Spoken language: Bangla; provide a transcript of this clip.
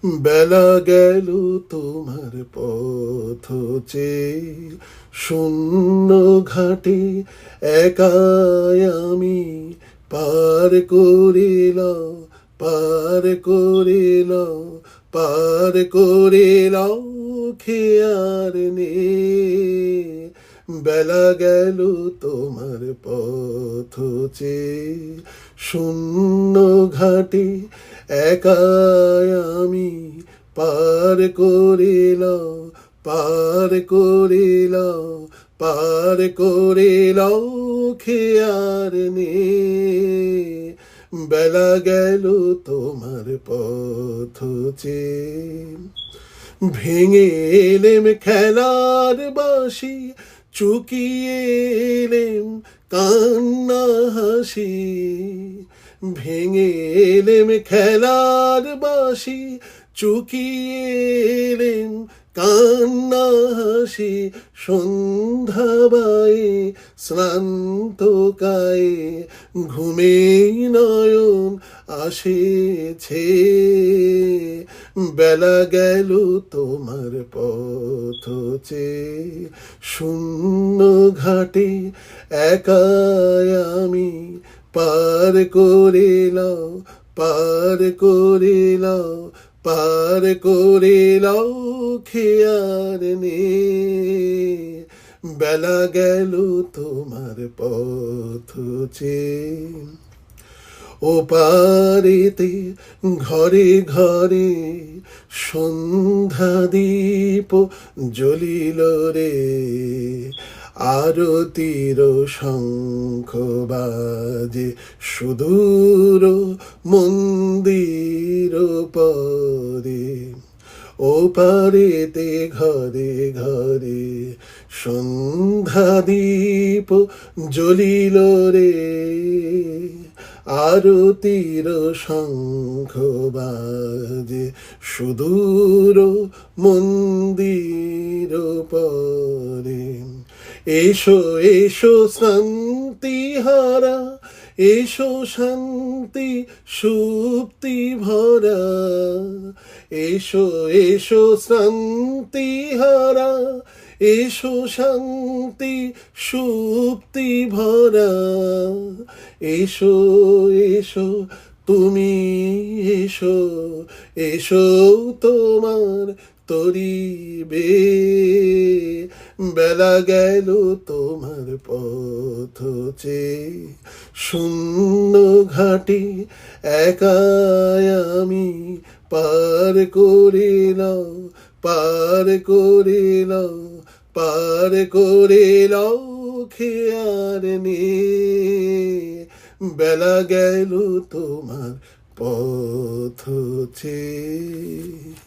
বেলা গেল তোমার পথ চেয়ে, শূন্য ঘাটে একাই আমি পার করিল, পার করিল, পার করিল, খেয়ার নেই। বেলা গেল তোমার পথ চেয়ে, শূন্য ঘাটে একাই আমি পার করিল, পার করিল, পার করিল, খেয়ার নেই। বেলা গেল তোমার পথ চেয়ে, ভেঙে এলেম খেলার বাঁশি, চুকিয়ে এলেম কান্না হাসি। ভেঙে এলেম খেলার বাঁশি, চুকিয়ে এলেম কান্না হাসি। সন্ধ্যা বায়ে শ্রান্ত কায়ে, ঘুমে নয়ন আসেছে। বেলা গেল তোমার পথ চেয়ে, শূন্য ঘাটে একাই আমি পার করিল, পার করিল, পার করিল, খেয়ার নেই। বেলা গেল তোমার পথ চেয়ে, ও পারেতে ঘরে ঘরে সন্ধ্যা দীপ জ্বলিল রে। আরতির শঙ্খ বাজে সুদূর মন্দির পরে। ও পারেতে ঘরে ঘরে সন্ধ্যা দীপ জ্বলিল রে। আরতির শঙ্খ বাজে সুদূর মন্দির পরে। এসো এসো শান্তি হারা, এসো শান্তি সুপ্তি ভরা। এসো এসো শান্তি হারা, এসো শান্তি সুপ্তি ভরা। এসো এসো তুমি এসো, এসো তোমার তরিবে। বেলা গেল তোমার পথ চেয়ে, শূন্য ঘাটে একাই আমি পার করিল, পার করিল, পার করিল, খেয়ার নেই। বেলা গেল তোমার পথ চেয়ে।